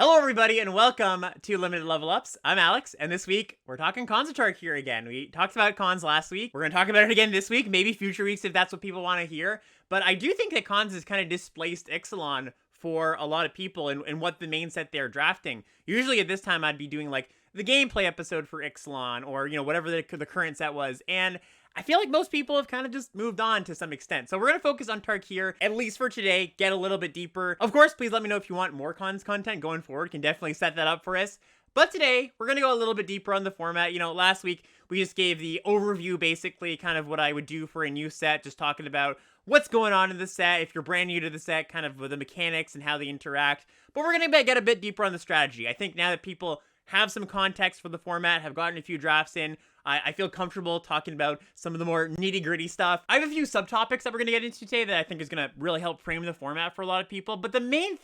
Hello everybody and welcome to Limited Level Ups. I'm Alex, and this week we're talking cons of Tarkir again. We talked about cons last week. We're going to talk about it again this week, maybe future weeks if that's what people want to hear. But I do think that cons has kind of displaced Ixalan for a lot of people and what the main set they're drafting. Usually at this time I'd be doing like the gameplay episode for Ixalan or, whatever the current set was. And I feel like most people have kind of just moved on to some extent. So we're going to focus on Tarkir, at least for today, get a little bit deeper. Of course, please let me know if you want more cons content going forward. Can definitely set that up for us. But today, we're going to go a little bit deeper on the format. Last week, we just gave the overview, basically, kind of what I would do for a new set, just talking about what's going on in the set, if you're brand new to the set, kind of with the mechanics and how they interact. But we're going to get a bit deeper on the strategy. I think now that people have some context for the format, have gotten a few drafts in, I feel comfortable talking about some of the more nitty-gritty stuff. I have a few subtopics that we're going to get into today that I think is going to really help frame the format for a lot of people. But the main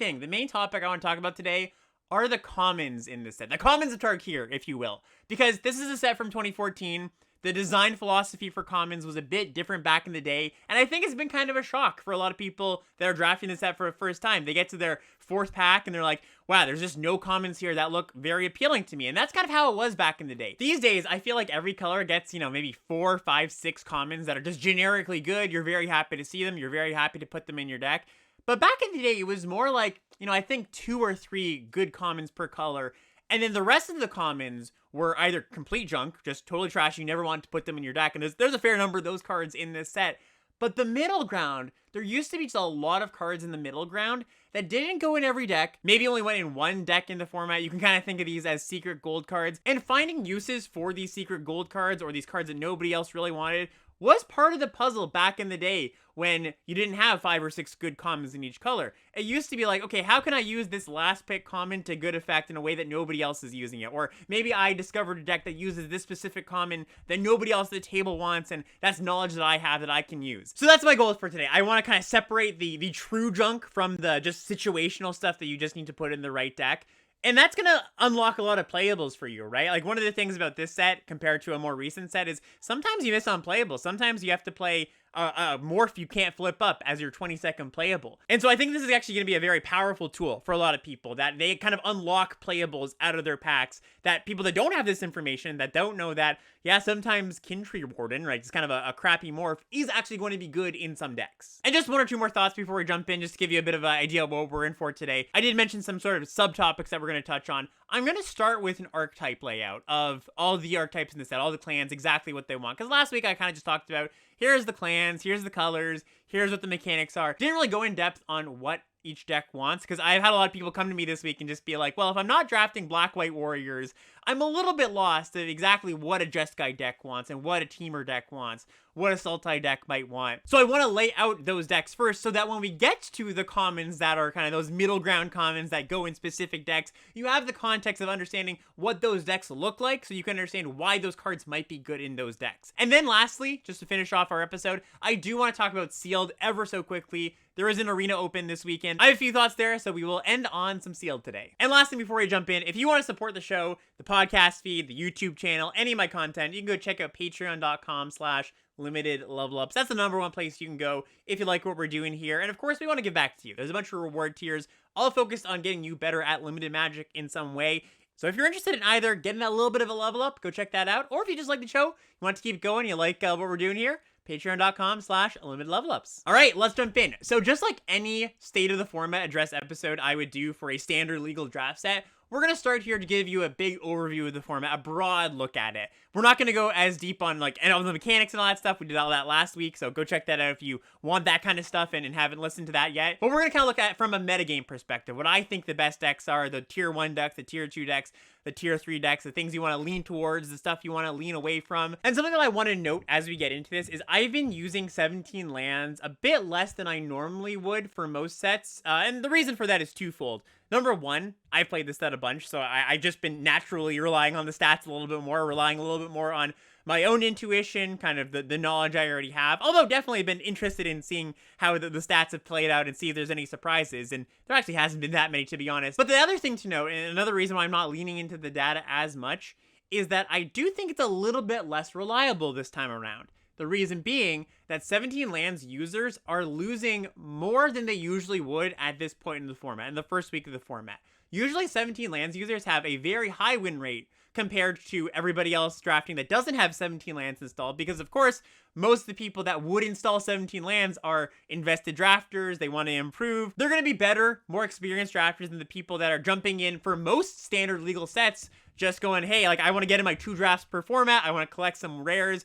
topic I want to talk about today are the commons in this set. The commons of Tarkir, if you will. Because this is a set from 2014. The design philosophy for commons was a bit different back in the day, and I think it's been kind of a shock for a lot of people that are drafting this set for the first time. They get to their fourth pack, and they're like, wow, there's just no commons here that look very appealing to me, and that's kind of how it was back in the day. These days, I feel like every color gets, maybe 4, 5, 6 commons that are just generically good. You're very happy to see them. You're very happy to put them in your deck. But back in the day, it was more like, I think 2 or 3 good commons per color, and then the rest of the commons were either complete junk, just totally trash, you never want to put them in your deck, and there's a fair number of those cards in this set. But the middle ground, there used to be just a lot of cards in the middle ground that didn't go in every deck, maybe only went in one deck in the format. You can kind of think of these as secret gold cards, and finding uses for these secret gold cards, or these cards that nobody else really wanted, was part of the puzzle back in the day when you didn't have 5 or 6 good commons in each color. It used to be like, okay, how can I use this last pick common to good effect in a way that nobody else is using it? Or maybe I discovered a deck that uses this specific common that nobody else at the table wants, and that's knowledge that I have that I can use. So that's my goal for today. I want to kind of separate the true junk from the just situational stuff that you just need to put in the right deck. And that's going to unlock a lot of playables for you, right? Like, one of the things about this set compared to a more recent set is sometimes you miss on playables. Sometimes you have to play a morph you can't flip up as your 20-second playable. And so I think this is actually going to be a very powerful tool for a lot of people, that they kind of unlock playables out of their packs, that people that don't have this information, that don't know that, yeah, sometimes Kintree Warden, right, it's kind of a crappy morph, is actually going to be good in some decks. And just 1 or 2 more thoughts before we jump in, just to give you a bit of an idea of what we're in for today. I did mention some sort of subtopics that we're going to touch on. I'm going to start with an archetype layout of all the archetypes in the set, all the clans, exactly what they want. Because last week I kind of just talked about, here's the clans, here's the colors, here's what the mechanics are. Didn't really go in depth on what each deck wants, because I've had a lot of people come to me this week and just be like, well, if I'm not drafting black-white warriors, I'm a little bit lost at exactly what a Jeskai deck wants and what a Teamer deck wants, what a Sultai deck might want. So I want to lay out those decks first so that when we get to the commons that are kind of those middle ground commons that go in specific decks, you have the context of understanding what those decks look like, so you can understand why those cards might be good in those decks. And then lastly, just to finish off our episode, I do want to talk about Sealed ever so quickly. There is an arena open this weekend. I have a few thoughts there, so we will end on some Sealed today. And lastly, before we jump in, if you want to support the show, the podcast feed, the YouTube channel, any of my content, you can go check out patreon.com/limitedlevelups. That's the #1 place you can go if you like what we're doing here. And of course, we want to give back to you. There's a bunch of reward tiers, all focused on getting you better at limited magic in some way. So if you're interested in either getting a little bit of a level up, go check that out. Or if you just like the show, you want to keep going, you like what we're doing here, patreon.com/limitedlevelups. All right, let's jump in. So just like any State of the Format address episode I would do for a standard legal draft set, we're going to start here to give you a big overview of the format, a broad look at it. We're not going to go as deep on like and all the mechanics and all that stuff. We did all that last week, so go check that out if you want that kind of stuff and haven't listened to that yet. But we're going to kind of look at it from a metagame perspective. What I think the best decks are, the tier 1 decks, the tier 2 decks, the tier 3 decks, the things you want to lean towards, the stuff you want to lean away from. And something that I want to note as we get into this is I've been using 17 lands a bit less than I normally would for most sets. And the reason for that is twofold. Number 1, I've played this set a bunch, so I've just been naturally relying on the stats a little bit more, relying a little bit more on my own intuition, kind of the knowledge I already have. Although definitely been interested in seeing how the stats have played out and see if there's any surprises. And there actually hasn't been that many, to be honest. But the other thing to note, and another reason why I'm not leaning into the data as much, is that I do think it's a little bit less reliable this time around. The reason being that 17 lands users are losing more than they usually would at this point in the format, in the first week of the format. usually 17 lands users have a very high win rate compared to everybody else drafting that doesn't have 17 lands installed, because of course most of the people that would install 17 lands are invested drafters. They want to improve. They're going to be better, more experienced drafters than the people that are jumping in for most standard legal sets, just going, hey, like, I want to get in my 2 drafts per format, I want to collect some rares.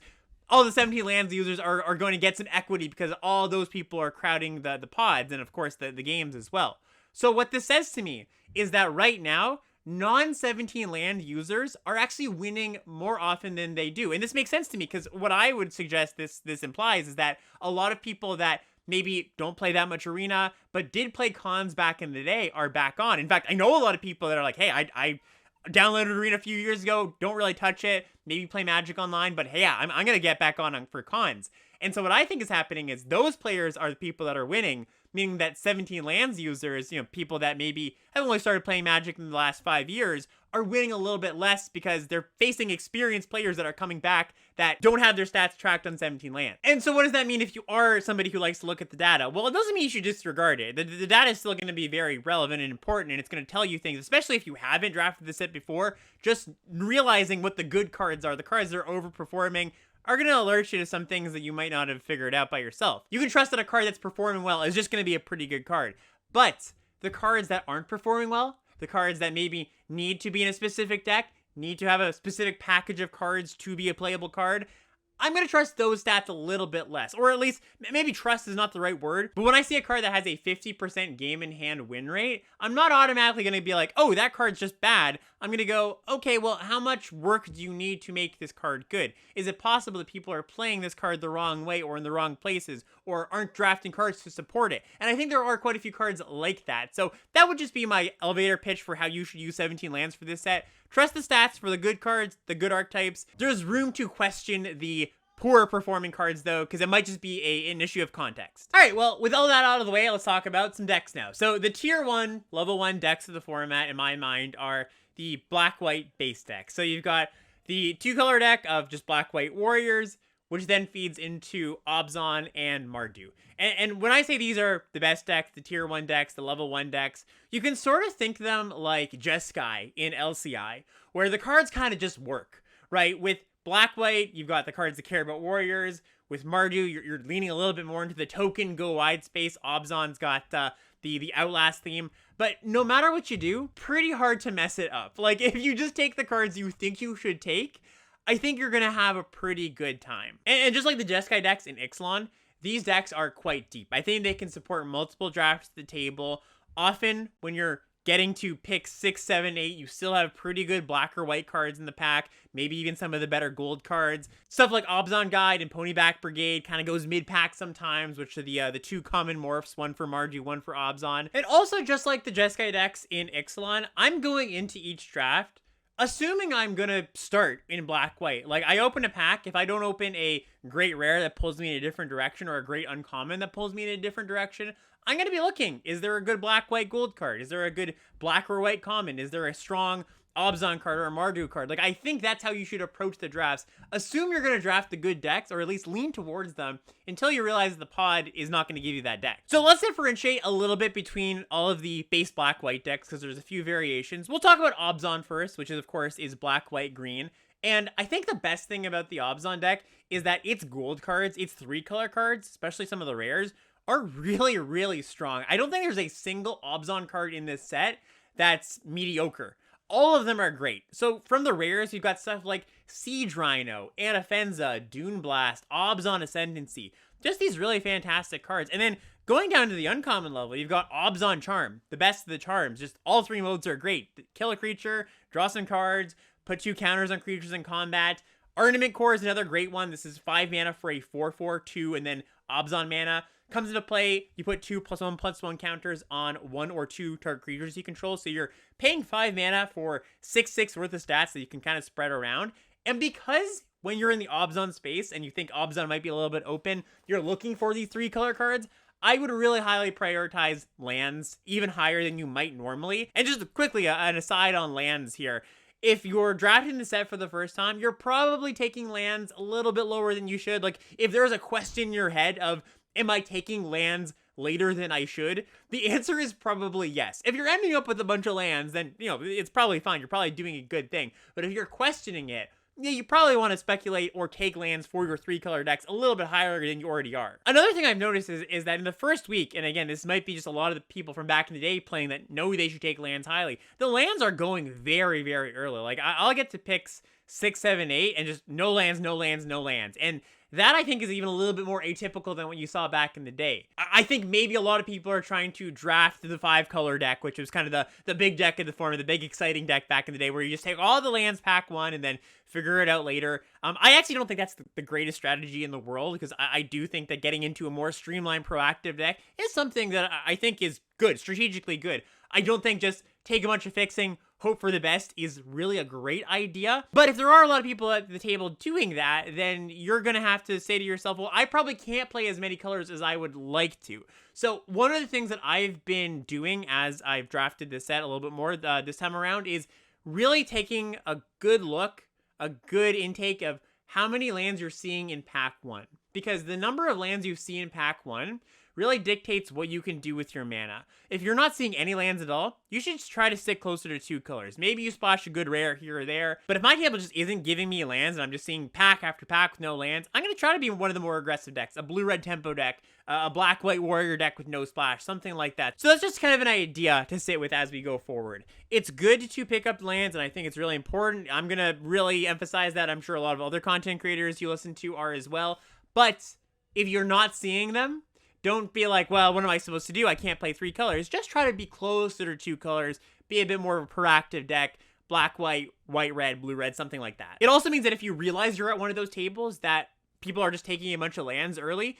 All the 17 lands users are going to get some equity because all those people are crowding the pods and of course the games as well. So what this says to me is that right now, non-17 land users are actually winning more often than they do. And this makes sense to me because what I would suggest this implies is that a lot of people that maybe don't play that much Arena, but did play cons back in the day are back on. In fact, I know a lot of people that are like, hey, I downloaded Arena a few years ago, don't really touch it, maybe play Magic Online, but hey, yeah, I'm going to get back on for cons. And so what I think is happening is those players are the people that are winning, meaning that 17 lands users, people that maybe have only started playing Magic in the last 5 years, are winning a little bit less because they're facing experienced players that are coming back that don't have their stats tracked on 17 lands. And so what does that mean if you are somebody who likes to look at the data? Well, it doesn't mean you should disregard it. The data is still going to be very relevant and important, and it's going to tell you things, especially if you haven't drafted the set before. Just realizing what the good cards are, the cards that are overperforming, are going to alert you to some things that you might not have figured out by yourself. You can trust that a card that's performing well is just going to be a pretty good card. But the cards that aren't performing well, the cards that maybe need to be in a specific deck, need to have a specific package of cards to be a playable card, I'm going to trust those stats a little bit less. Or at least, maybe trust is not the right word, but when I see a card that has a 50% game in hand win rate, I'm not automatically going to be like, oh, that card's just bad. I'm going to go, okay, well, how much work do you need to make this card good? Is it possible that people are playing this card the wrong way or in the wrong places or aren't drafting cards to support it? And I think there are quite a few cards like that. So that would just be my elevator pitch for how you should use 17 lands for this set. Trust the stats for the good cards, the good archetypes. There's room to question the poorer performing cards though, because it might just be an issue of context. All right, well, with all that out of the way, let's talk about some decks now. So the tier 1, level 1 decks of the format, in my mind, are the black-white base deck. So you've got the 2-color deck of just black-white warriors, which then feeds into Obzon and Mardu. And when I say these are the best decks, the tier 1 decks, the level 1 decks, you can sort of think them like Jeskai in LCI, where the cards kind of just work, right? With black-white, you've got the cards that care about warriors. With Mardu, you're leaning a little bit more into the token, go wide space. Obzon's got the Outlast theme. But no matter what you do, pretty hard to mess it up. Like, if you just take the cards you think you should take, I think you're going to have a pretty good time. And just like the Jeskai decks in Ixalan, these decks are quite deep. I think they can support multiple drafts at the table. Often, when you're getting to pick 6, 7, 8, you still have pretty good black or white cards in the pack, maybe even some of the better gold cards. Stuff like Obzon Guide and Ponyback Brigade kind of goes mid-pack sometimes, which are the 2 common morphs, one for Mardu, one for Obzon. And also, just like the Jeskai decks in Ixalan, I'm going into each draft assuming I'm gonna start in black-white. Like, I open a pack, if I don't open a great rare that pulls me in a different direction or a great uncommon that pulls me in a different direction, I'm going to be looking. Is there a good black-white gold card? Is there a good black or white common? Is there a strong Obzon card or a Mardu card? Like, I think that's how you should approach the drafts. Assume you're going to draft the good decks, or at least lean towards them, until you realize the pod is not going to give you that deck. So let's differentiate a little bit between all of the base black-white decks, because there's a few variations. We'll talk about Obzon first, which is, of course, is black-white-green. And I think the best thing about the Obzon deck is that its gold cards, its 3-color cards, especially some of the rares, are really, really strong. I don't think there's a single Obzon card in this set that's mediocre. All of them are great. So from the rares, you've got stuff like Siege Rhino, Anafenza, Dune Blast, Obzon Ascendancy. Just these really fantastic cards. And then going down to the uncommon level, you've got Obzon Charm, the best of the charms. Just all 3 modes are great. Kill a creature, draw some cards, put 2 counters on creatures in combat. Ornament Core is another great one. This is 5 mana for a 4/4/2 and then Obzon mana. Comes into play, you put 2+1/+1 counters on 1 or 2 target creatures you control. So you're paying 5 mana for 6/6 worth of stats that you can kind of spread around. And because when you're in the Obzon space and you think Obzon might be a little bit open, you're looking for these 3-color cards, I would really highly prioritize lands, even higher than you might normally. And just quickly, an aside on lands here. If you're drafting the set for the first time, you're probably taking lands a little bit lower than you should. Like, if there's a question in your head of, am I taking lands later than I should? The answer is probably yes. If you're ending up with a bunch of lands, then, it's probably fine. You're probably doing a good thing. But if you're questioning it, yeah, you probably want to speculate or take lands for your 3-color decks a little bit higher than you already are. Another thing I've noticed is that in the first week, and again, this might be just a lot of the people from back in the day playing that know they should take lands highly, the lands are going very, very early. Like, I'll get to picks 6, 7, 8, and just no lands, no lands, no lands. And that, I think, is even a little bit more atypical than what you saw back in the day. I think maybe a lot of people are trying to draft the 5-color deck, which was kind of the big deck in the form of the big exciting deck back in the day, where you just take all the lands, pack one, and then figure it out later. I actually don't think that's the greatest strategy in the world, because I do think that getting into a more streamlined, proactive deck is something that I think is good, strategically good. I don't think just take a bunch of fixing, hope for the best is really a great idea. But if there are a lot of people at the table doing that, then you're going to have to say to yourself, well, I probably can't play as many colors as I would like to. So one of the things that I've been doing as I've drafted this set a little bit more this time around is really taking a good look, a good intake of how many lands you're seeing in pack 1. Because the number of lands you see in pack 1 really dictates what you can do with your mana. If you're not seeing any lands at all, you should just try to stick closer to 2 colors. Maybe you splash a good rare here or there, but if my table just isn't giving me lands and I'm just seeing pack after pack with no lands, I'm going to try to be one of the more aggressive decks, a blue-red tempo deck, a black-white warrior deck with no splash, something like that. So that's just kind of an idea to sit with as we go forward. It's good to pick up lands, and I think it's really important. I'm going to really emphasize that. I'm sure a lot of other content creators you listen to are as well, but if you're not seeing them, don't be like, well, what am I supposed to do? I can't play 3 colors. Just try to be closer to 2 colors. Be a bit more of a proactive deck. Black, white, white, red, blue, red, something like that. It also means that if you realize you're at one of those tables that people are just taking a bunch of lands early,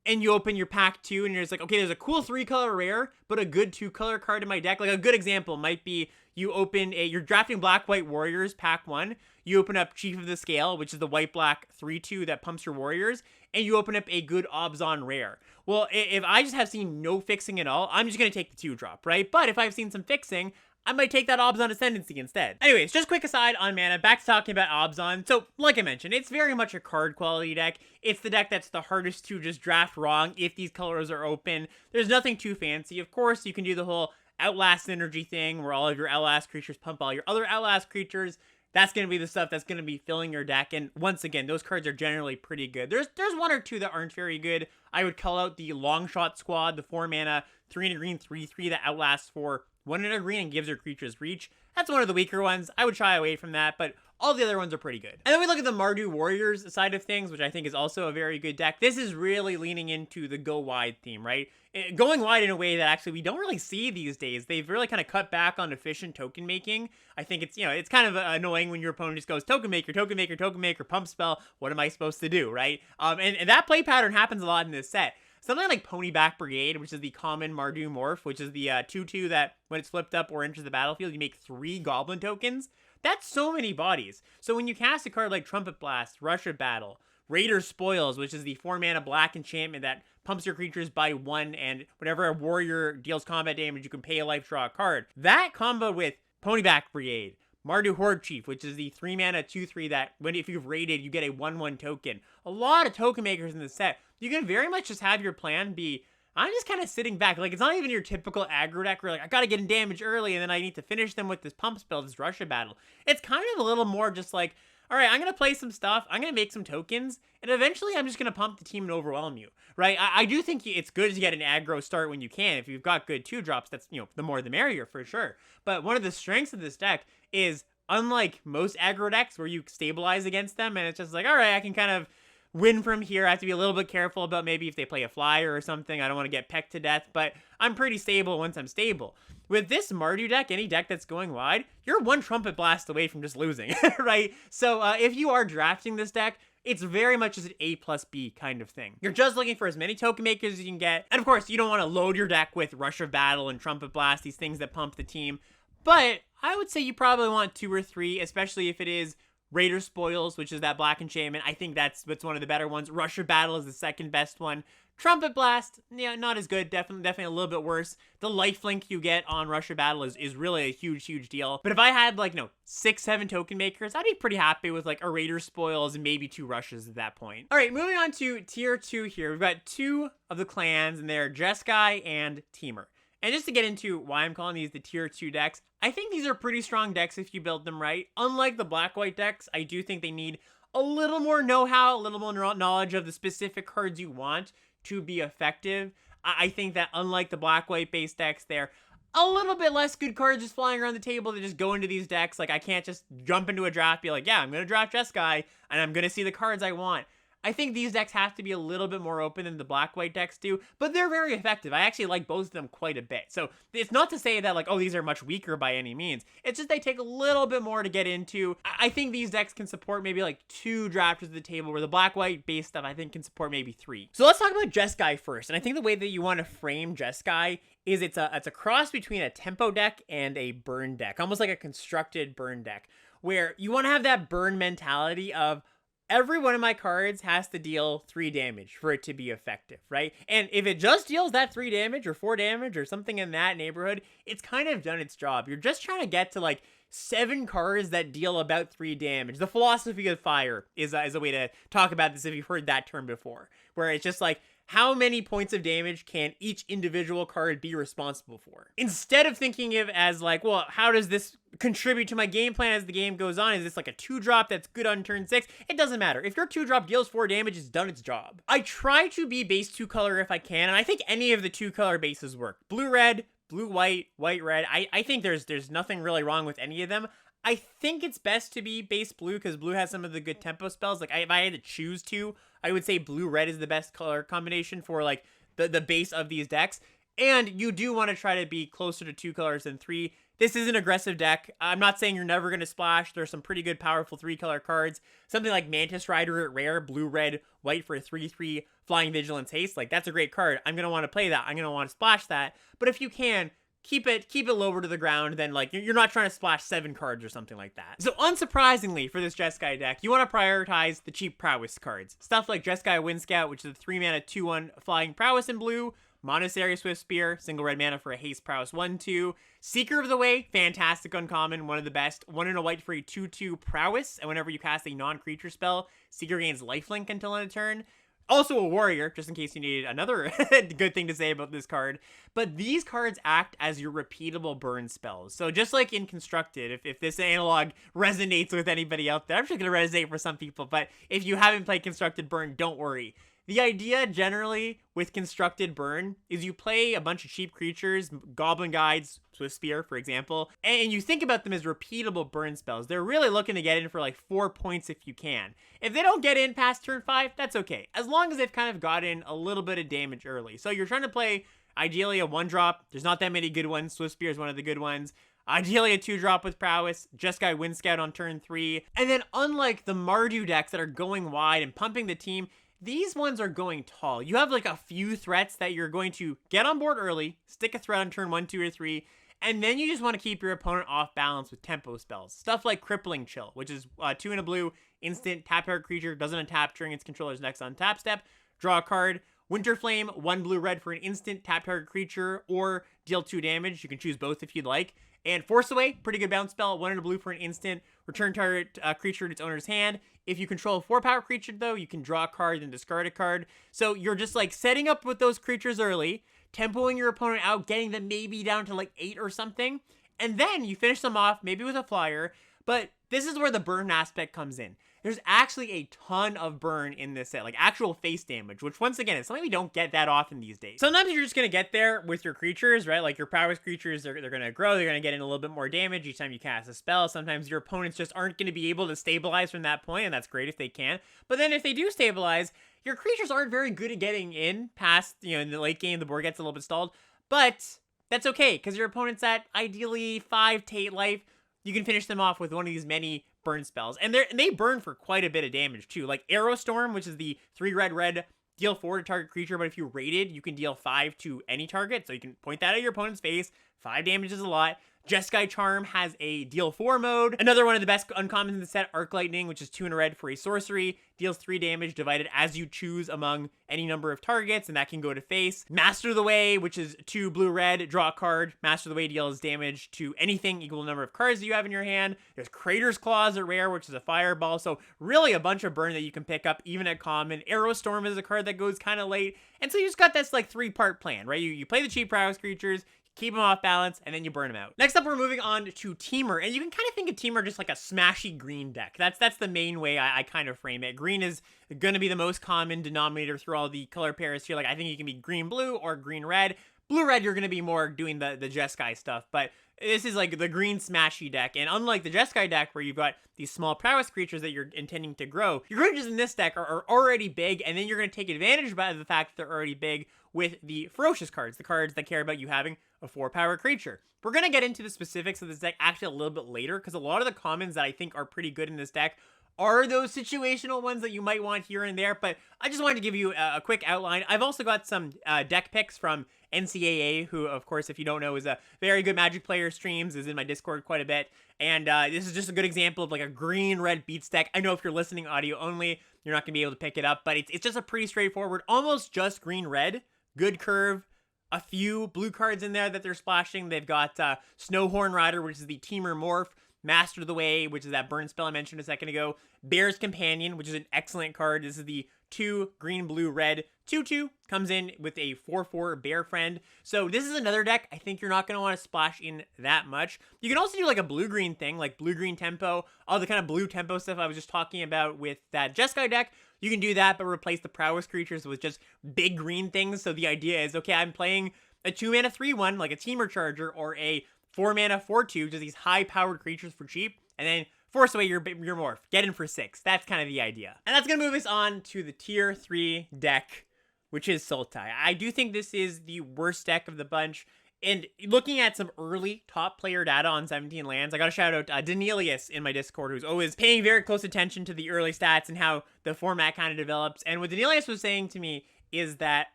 and you open your pack 2 and you're just like, okay, there's a cool 3-color rare, but a good 2-color card in my deck. Like a good example might be you're drafting black, white warriors pack 1. You open up Chief of the Scale, which is the white-black 3/2 that pumps your warriors, and you open up a good Obzon rare. Well, if I just have seen no fixing at all, I'm just going to take the 2-drop, right? But if I've seen some fixing, I might take that Obzon Ascendancy instead. Anyways, just quick aside on mana, back to talking about Obzon. So, like I mentioned, it's very much a card quality deck. It's the deck that's the hardest to just draft wrong if these colors are open. There's nothing too fancy. Of course, you can do the whole Outlast synergy thing where all of your Outlast creatures pump all your other Outlast creatures. That's going to be the stuff that's going to be filling your deck. And once again, those cards are generally pretty good. There's one or two that aren't very good. I would call out the Longshot Squad, the 4-mana, 3 and a green, 3/3 that outlasts for 1 and a green and gives your creatures reach. That's one of the weaker ones. I would shy away from that, but all the other ones are pretty good. And then we look at the Mardu Warriors side of things, which I think is also a very good deck. This is really leaning into the go wide theme, right? Going wide in a way that actually we don't really see these days. They've really kind of cut back on efficient token making. I think it's, it's kind of annoying when your opponent just goes token maker, token maker, token maker, pump spell. What am I supposed to do, right? And that play pattern happens a lot in this set. Something like Ponyback Brigade, which is the common Mardu morph, which is the 2/2 that when it's flipped up or enters the battlefield, you make 3 goblin tokens. That's so many bodies. So when you cast a card like Trumpet Blast, Rush of Battle, Raider Spoils, which is the 4-mana black enchantment that pumps your creatures by 1, and whenever a warrior deals combat damage, you can pay a life, draw a card. That combo with Ponyback Brigade, Mardu Horde Chief, which is the 3-mana 2/3 that if you've raided, you get a 1/1 token. A lot of token makers in the set. You can very much just have your plan be, I'm just kind of sitting back. Like, it's not even your typical aggro deck where, like, I gotta get in damage early and then I need to finish them with this pump spell, this Rush of Battle. It's kind of a little more just like, all right, I'm going to play some stuff, I'm going to make some tokens, and eventually I'm just going to pump the team and overwhelm you, right? I do think it's good to get an aggro start when you can. If you've got good 2-drops, that's, the more the merrier for sure. But one of the strengths of this deck is, unlike most aggro decks where you stabilize against them, and it's just like, all right, I can kind of win from here. I have to be a little bit careful about maybe if they play a flyer or something. I don't want to get pecked to death, but I'm pretty stable once I'm stable. With this Mardu deck, any deck that's going wide, you're 1 Trumpet Blast away from just losing, right? So if you are drafting this deck, it's very much just an A+B kind of thing. You're just looking for as many token makers as you can get. And of course, you don't want to load your deck with Rush of Battle and Trumpet Blast, these things that pump the team. But I would say you probably want 2 or 3, especially if it is Raider Spoils, which is that black enchantment. I think that's one of the better ones. Rush of Battle is the second best one. Trumpet Blast, yeah, not as good. Definitely a little bit worse. The lifelink you get on Rush of Battle is really a huge deal. But if I had like, 6, 7 token makers, I'd be pretty happy with like a Raider Spoils and maybe 2 Rushes at that point. All right, moving on to tier 2 here. We've got 2 of the clans, and they're Jeskai and Temur. And just to get into why I'm calling these the tier 2 decks, I think these are pretty strong decks if you build them right. Unlike the black-white decks, I do think they need a little more know-how, a little more knowledge of the specific cards you want to be effective. I think that unlike the black-white based decks, they're a little bit less good cards just flying around the table that just go into these decks. Like, I can't just jump into a draft, be like, yeah, I'm going to draft Jeskai, and I'm going to see the cards I want. I think these decks have to be a little bit more open than the black-white decks do, but they're very effective. I actually like both of them quite a bit. So it's not to say that, like, oh, these are much weaker by any means. It's just they take a little bit more to get into. I think these decks can support maybe, like, 2 drafters at the table, where the black-white based stuff, I think, can support maybe 3. So let's talk about Jeskai first. And I think the way that you want to frame Jeskai is it's a cross between a tempo deck and a burn deck, almost like a constructed burn deck, where you want to have that burn mentality of, every one of my cards has to deal 3 damage for it to be effective, right? And if it just deals that 3 damage or 4 damage or something in that neighborhood, it's kind of done its job. You're just trying to get to like 7 cards that deal about 3 damage. The philosophy of fire is a way to talk about this if you've heard that term before, where it's just like, how many points of damage can each individual card be responsible for? Instead of thinking of it as like, well, how does this contribute to my game plan as the game goes on? Is this like a 2-drop that's good on turn 6? It doesn't matter. If your 2-drop deals 4 damage, it's done its job. I try to be base 2-color if I can, and I think any of the 2-color bases work. Blue-red, blue-white, white-red. I think there's nothing really wrong with any of them. I think it's best to be base blue because blue has some of the good tempo spells. Like, if I had to choose 2, I would say blue-red is the best color combination for, like, the base of these decks. And you do want to try to be closer to 2 colors than 3. This is an aggressive deck. I'm not saying you're never going to splash. There's some pretty good, powerful 3-color cards. Something like Mantis Rider at rare, blue, red, white for a 3/3 Flying Vigilance Haste. Like, that's a great card. I'm going to want to play that. I'm going to want to splash that. But if you can, keep it lower to the ground than, like, you're not trying to splash 7 cards or something like that. So unsurprisingly for this Jeskai deck, you want to prioritize the cheap prowess cards. Stuff like Jeskai Wind Scout, which is a 3-mana 2/1 flying prowess in blue, Monastery Swift Spear, single red mana for a haste prowess 1/2. Seeker of the Way, fantastic uncommon, one of the best. 1 and a white for a 2/2 prowess, and whenever you cast a non-creature spell, Seeker gains lifelink until end of turn. Also a warrior, just in case you need another good thing to say about this card. But these cards act as your repeatable burn spells. So just like in Constructed, if this analog resonates with anybody out there, I'm sure going to resonate for some people, but if you haven't played Constructed Burn, don't worry. The idea generally with Constructed Burn is you play a bunch of cheap creatures, Goblin Guides, Swift Spear, for example, and you think about them as repeatable burn spells. They're really looking to get in for like 4 points if you can. If they don't get in past turn 5, that's okay, as long as they've kind of got in a little bit of damage early. So you're trying to play, ideally, a 1-drop. There's not that many good ones. Swift Spear is one of the good ones. Ideally a 2-drop with prowess, Jeskai Wind Scout on turn 3. And then unlike the Mardu decks that are going wide and pumping the team, these ones are going tall. You have like a few threats that you're going to get on board early, stick a threat on turn 1, 2, or 3, and then you just want to keep your opponent off balance with tempo spells. Stuff like Crippling Chill, which is 2 and a blue, instant, tap target creature, doesn't untap during its controller's next untap step, draw a card. Winter Flame, 1 blue-red for an instant, tap target creature, or deal 2 damage. You can choose both if you'd like. And Force Away, pretty good bounce spell, 1 and a blue for an instant, return target creature to its owner's hand. If you control a 4-power creature, though, you can draw a card and discard a card. So you're just like setting up with those creatures early, tempoing your opponent out, getting them maybe down to like 8 or something, and then you finish them off, maybe with a flyer. But this is where the burn aspect comes in. There's actually a ton of burn in this set, like actual face damage, which once again, is something we don't get that often these days. Sometimes you're just going to get there with your creatures, right? Like your prowess creatures, they're going to grow, they're going to get in a little bit more damage each time you cast a spell. Sometimes your opponents just aren't going to be able to stabilize from that point, and that's great if they can. But then if they do stabilize, your creatures aren't very good at getting in past, in the late game, the board gets a little bit stalled. But that's okay, because your opponent's at ideally 5 to 8 life. You can finish them off with one of these many burn spells. And they burn for quite a bit of damage, too. Like Arrow Storm, which is the 3 red, deal 4 to target creature, but if you rated, you can deal 5 to any target. So you can point that at your opponent's face. 5 damage is a lot. Jeskai Charm has a deal 4 mode. Another one of the best uncommons in the set, Arc Lightning, which is 2 in a red for a sorcery, deals 3 damage divided as you choose among any number of targets, and that can go to face. Master the Way, which is 2 blue-red, draw a card. Master the Way deals damage to anything equal to the number of cards that you have in your hand. There's Crater's Claws at rare, which is a fireball, so really a bunch of burn that you can pick up even at common. Arrow Storm is a card that goes kind of late, and so you just got this like 3-part plan, right? You play the cheap prowess creatures, keep them off balance, and then you burn them out. Next up, we're moving on to Teamer, and you can kind of think of Teamer just like a smashy green deck. That's the main way I kind of frame it. Green is going to be the most common denominator through all the color pairs here. Like, I think you can be green-blue or green-red. Blue-red, you're going to be more doing the Jeskai stuff, but this is like the green smashy deck, and unlike the Jeskai deck where you've got these small prowess creatures that you're intending to grow, your creatures in this deck are already big, and then you're going to take advantage by the fact that they're already big with the ferocious cards, the cards that care about you having a 4-power creature. We're going to get into the specifics of this deck actually a little bit later, because a lot of the commons that I think are pretty good in this deck are those situational ones that you might want here and there, but I just wanted to give you a quick outline. I've also got some deck picks from NCAA, who, of course, if you don't know, is a very good Magic player, streams, is in my Discord quite a bit, and this is just a good example of like a green-red beats deck. I know if you're listening audio only, you're not going to be able to pick it up, but it's just a pretty straightforward, almost just green-red, good curve, a few blue cards in there that they're splashing. They've got Snowhorn Rider, which is the Teamer morph, Master the Way, which is that burn spell I mentioned a second ago, Bear's Companion, which is an excellent card. This is the 2 green, blue, red, 2/2, comes in with a 4/4 bear friend. So this is another deck I think you're not going to want to splash in that much. You can also do like a blue-green thing, like blue-green tempo, all the kind of blue tempo stuff I was just talking about with that Jeskai deck. You can do that, but replace the prowess creatures with just big green things. So the idea is, okay, I'm playing a 2-mana 3/1, like a Teamer Charger, or a 4-mana 4/2, just these high-powered creatures for cheap, and then force away your morph. Get in for 6. That's kind of the idea. And that's going to move us on to the tier 3 deck, which is Sultai. I do think this is the worst deck of the bunch. And looking at some early top player data on 17 lands, I got to shout out Danelius in my Discord, who's always paying very close attention to the early stats and how the format kind of develops. And what Danelius was saying to me is that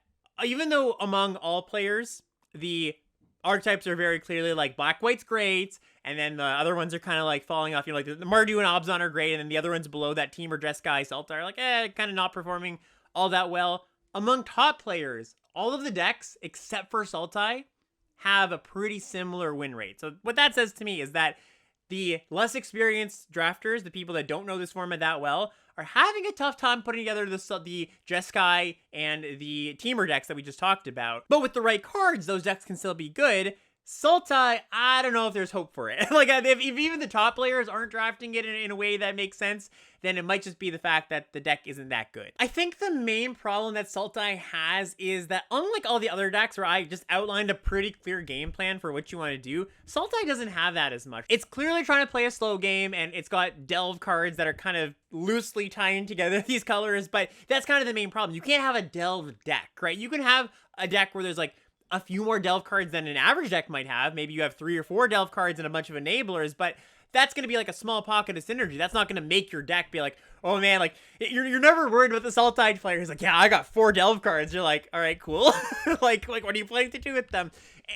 even though among all players, the archetypes are very clearly like black-white's great, and then the other ones are kind of like falling off. You know, like the Mardu and Abzan are great, and then the other ones below that, Teamer, Jeskai, Sultai, are like, kind of not performing all that well. Among top players, all of the decks, except for Sultai, have a pretty similar win rate. So what that says to me is that the less experienced drafters, the people that don't know this format that well, are having a tough time putting together the Jeskai and the Teamer decks that we just talked about. But with the right cards, those decks can still be good. Sultai, I don't know if there's hope for it. Like, if even the top players aren't drafting it in a way that makes sense, then it might just be the fact that the deck isn't that good. I think the main problem that Sultai has is that unlike all the other decks where I just outlined a pretty clear game plan for what you want to do, Sultai doesn't have that as much. It's clearly trying to play a slow game, and it's got delve cards that are kind of loosely tying together these colors, but that's kind of the main problem. You can't have a delve deck, right? You can have a deck where there's like a few more delve cards than an average deck might have. Maybe you have 3 or 4 delve cards and a bunch of enablers, but that's going to be like a small pocket of synergy. That's not going to make your deck be like, oh man, like you're never worried about the Sultai players. Like, yeah, I got 4 delve cards. You're like, all right, cool. like what are you planning to do with them?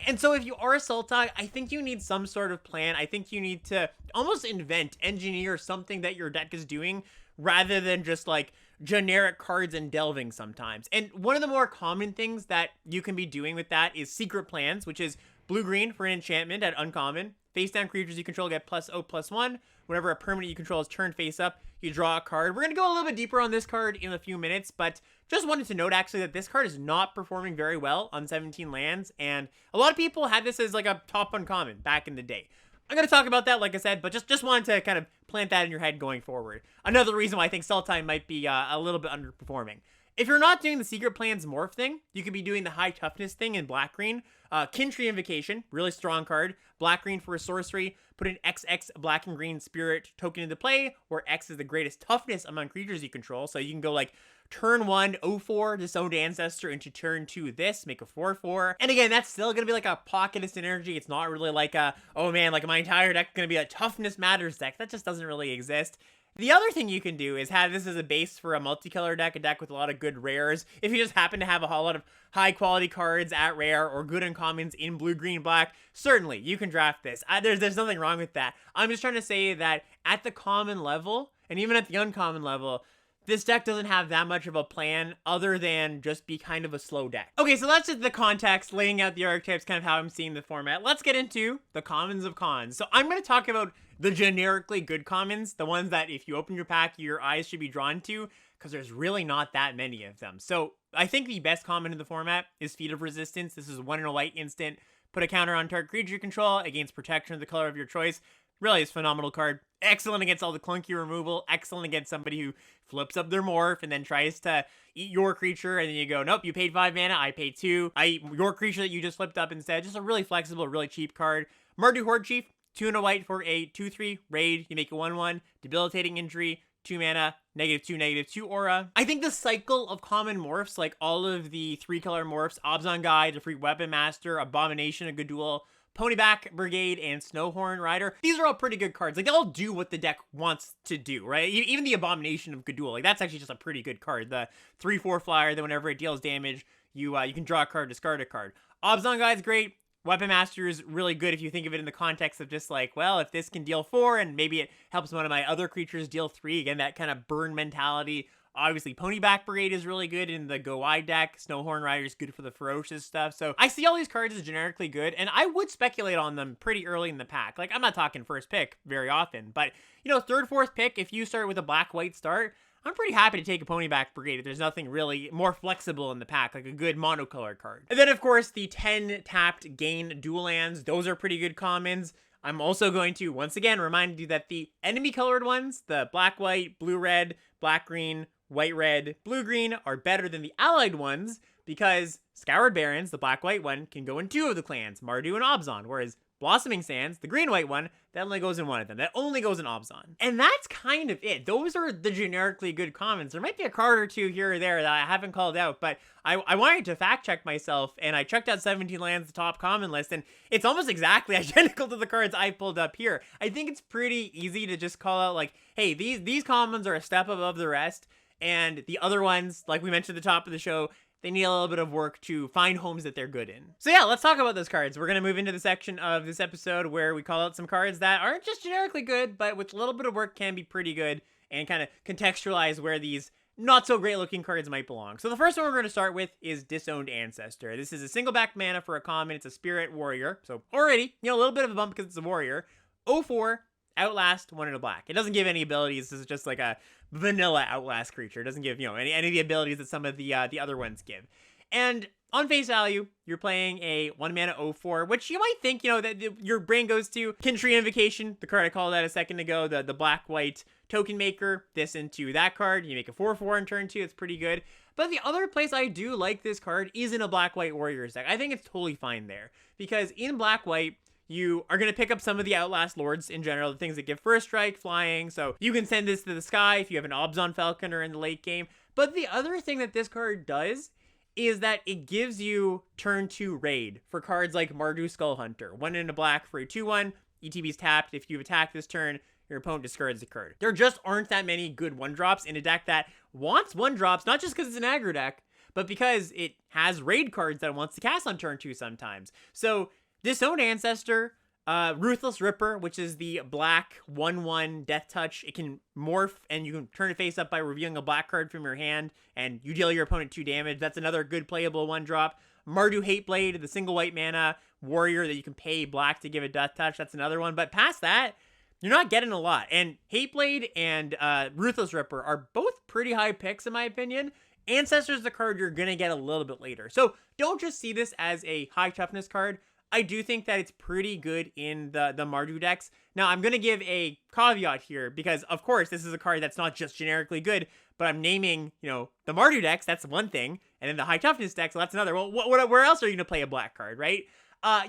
And so if you are a Sultai, I think you need some sort of plan. I think you need to almost engineer something that your deck is doing rather than just like generic cards and delving sometimes. And one of the more common things that you can be doing with that is secret plans, which is blue-green for an enchantment at uncommon. Face down creatures you control get +0/+1. Whenever a permanent you control is turned face up, you draw a card. We're going to go a little bit deeper on this card in a few minutes, but just wanted to note actually that this card is not performing very well on 17 lands, and a lot of people had this as like a top uncommon back in the day. I'm going to talk about that, like I said, but just wanted to kind of plant that in your head going forward. Another reason why I think Sultai might be a little bit underperforming. If you're not doing the secret plans morph thing, you could be doing the high toughness thing in black-green. Kintree Invocation, really strong card. Black-green for a sorcery. Put an XX black and green spirit token into play, where X is the greatest toughness among creatures you control. So you can go like turn 1, 0/4, Disowned Ancestor, into turn 2 this, make a 4/4. And again, that's still going to be like a pocket of synergy. It's not really like a, oh man, like my entire deck is going to be a toughness matters deck. That just doesn't really exist. The other thing you can do is have this as a base for a multicolor deck, a deck with a lot of good rares. If you just happen to have a whole lot of high quality cards at rare or good uncommons in blue, green, black, certainly you can draft this. There's nothing wrong with that. I'm just trying to say that at the common level, and even at the uncommon level, this deck doesn't have that much of a plan other than just be kind of a slow deck. Okay, so that's just the context, laying out the archetypes, kind of how I'm seeing the format. Let's get into the commons of cons. So I'm going to talk about the generically good commons, the ones that if you open your pack, your eyes should be drawn to, because there's really not that many of them. So I think the best common in the format is Feat of Resistance. This is 1 in a white instant. Put a counter on target creature you control against protection of the color of your choice. Really is a phenomenal card. Excellent against all the clunky removal. Excellent against somebody who flips up their morph and then tries to eat your creature, and then you go, nope, you paid 5 mana, I paid 2. I eat your creature that you just flipped up instead. Just a really flexible, really cheap card. Mardu Horde Chief, 2 and a white for a 2/3 raid. You make a 1/1, debilitating injury, 2 mana, -2/-2 aura. I think the cycle of common morphs, like all of the 3-color morphs, Obzon Guide, the free Weapon Master, Abomination, a good duel, Ponyback Brigade, and Snowhorn Rider. These are all pretty good cards. Like, they all do what the deck wants to do, right? Even the Abomination of Gadul, like, that's actually just a pretty good card. The 3/4 flyer, that whenever it deals damage, you can draw a card, discard a card. Obzon Guide's great. Weapon Master is really good if you think of it in the context of just like, well, if this can deal 4 and maybe it helps one of my other creatures deal 3, again, that kind of burn mentality. Obviously, Ponyback Brigade is really good in the Go Wide deck. Snowhorn Rider is good for the ferocious stuff. So I see all these cards as generically good, and I would speculate on them pretty early in the pack. Like, I'm not talking first pick very often, but, you know, third, fourth pick, if you start with a black-white start, I'm pretty happy to take a Ponyback Brigade if there's nothing really more flexible in the pack, like a good monocolor card. And then, of course, the 10 tapped gain dual lands. Those are pretty good commons. I'm also going to, once again, remind you that the enemy-colored ones, the black-white, blue-red, black-green, white-red, blue-green, are better than the allied ones because Scoured Barrens, the black-white one, can go in 2 of the clans, Mardu and Obzon, whereas Blossoming Sands, the green-white one, that only goes in 1 of them. That only goes in Obzon. And that's kind of it. Those are the generically good commons. There might be a card or two here or there that I haven't called out, but I wanted to fact-check myself, and I checked out 17 lands, the top common list, and it's almost exactly identical to the cards I pulled up here. I think it's pretty easy to just call out, like, hey, these commons are a step above the rest, and the other ones, like we mentioned at the top of the show, they need a little bit of work to find homes that they're good in. So yeah, let's talk about those cards. We're going to move into the section of this episode where we call out some cards that aren't just generically good, but with a little bit of work can be pretty good, and kind of contextualize where these not so great looking cards might belong. So the first one we're going to start with is Disowned Ancestor. This is a single back mana for a common. It's a spirit warrior. So already, you know, a little bit of a bump because it's a warrior. 0/4, Outlast, 1 in a black. It doesn't give any abilities. This is just like a vanilla Outlast creature. It doesn't give, you know, any of the abilities that some of the other ones give. And on face value, you're playing a 1 mana 0/4, which you might think, you know, that your brain goes to Kintree Invocation, the card I called out a second ago, the black-white token maker, this into that card. You make a 4/4 in turn 2. It's pretty good. But the other place I do like this card is in a black-white warriors deck. I think it's totally fine there, because in black-white, you are going to pick up some of the Outlast Lords in general, the things that give first strike, flying, so you can send this to the sky if you have an Obzon Falconer in the late game. But the other thing that this card does is that it gives you turn 2 raid for cards like Mardu Skull Hunter. 1 in a black for a 2/1, ETB's tapped. If you attack this turn, your opponent discards the card. There just aren't that many good 1-drops in a deck that wants 1-drops, not just because it's an aggro deck, but because it has raid cards that it wants to cast on turn 2 sometimes. So Disowned Ancestor, Ruthless Ripper, which is the black 1/1 Death Touch. It can morph, and you can turn it face up by revealing a black card from your hand, and you deal your opponent 2 damage. That's another good playable 1-drop. Mardu Hateblade, the single white mana warrior that you can pay black to give a Death Touch. That's another one. But past that, you're not getting a lot. And Hateblade and Ruthless Ripper are both pretty high picks, in my opinion. Ancestor's the card you're going to get a little bit later. So don't just see this as a high toughness card. I do think that it's pretty good in the Mardu decks. Now, I'm going to give a caveat here because, of course, this is a card that's not just generically good, but I'm naming, you know, the Mardu decks, that's one thing, and then the high toughness decks, so that's another. Well, where else are you going to play a black card, right?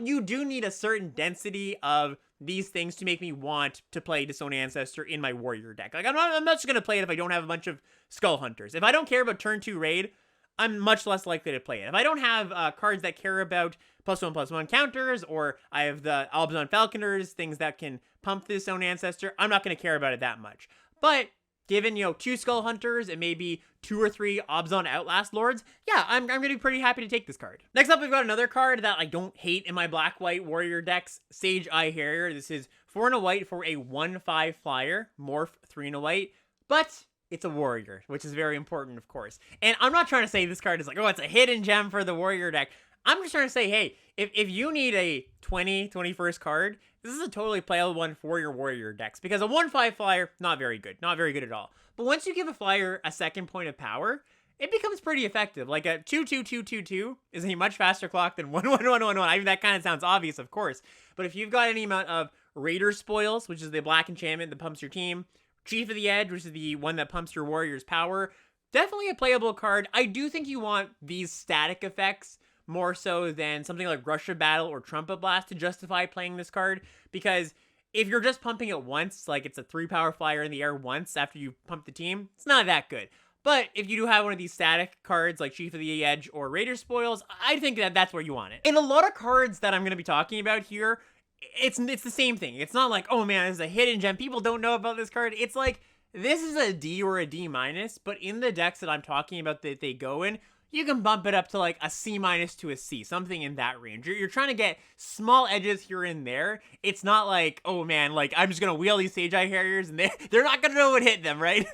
You do need a certain density of these things to make me want to play Disowned Ancestor in my warrior deck. Like, I'm not just going to play it if I don't have a bunch of Skull Hunters. If I don't care about turn 2 raid, I'm much less likely to play it. If I don't have cards that care about +1/+1 counters, or I have the Obzon Falconers, things that can pump this own Ancestor, I'm not going to care about it that much. But given, 2 Skull Hunters and maybe 2 or 3 Obzon Outlast Lords, yeah, I'm going to be pretty happy to take this card. Next up, we've got another card that I don't hate in my black-white warrior decks, Sage Eye Harrier. This is 4 and a white for a 1/5 flyer, morph 3 and a white, but it's a warrior, which is very important, of course. And I'm not trying to say this card is like, oh, it's a hidden gem for the warrior deck. I'm just trying to say, hey, if you need a 21st card, this is a totally playable one for your warrior decks. Because a 1/5 flyer, not very good. Not very good at all. But once you give a flyer a second point of power, it becomes pretty effective. Like a 2/2/2/2/2 is a much faster clock than 1/1/1/1/1. I mean, that kind of sounds obvious, of course. But if you've got any amount of Raider Spoils, which is the black enchantment that pumps your team, Chief of the Edge, which is the one that pumps your warrior's power, definitely a playable card. I do think you want these static effects more so than something like Rush of Battle or Trumpet Blast to justify playing this card, because if you're just pumping it once, like it's a 3-power flyer in the air once after you pump the team, it's not that good. But if you do have one of these static cards like Chief of the Edge or Raider Spoils, I think that that's where you want it. And a lot of cards that I'm going to be talking about here, it's the same thing. It's not like, oh man, this is a hidden gem, people don't know about this card. It's like, this is a D or a D-, but in the decks that I'm talking about that they go in, you can bump it up to like a C- to a C, something in that range. You're trying to get small edges here and there. It's not like, oh man, like I'm just going to wheel these Sage Eye Harriers and they're not going to know what hit them, right?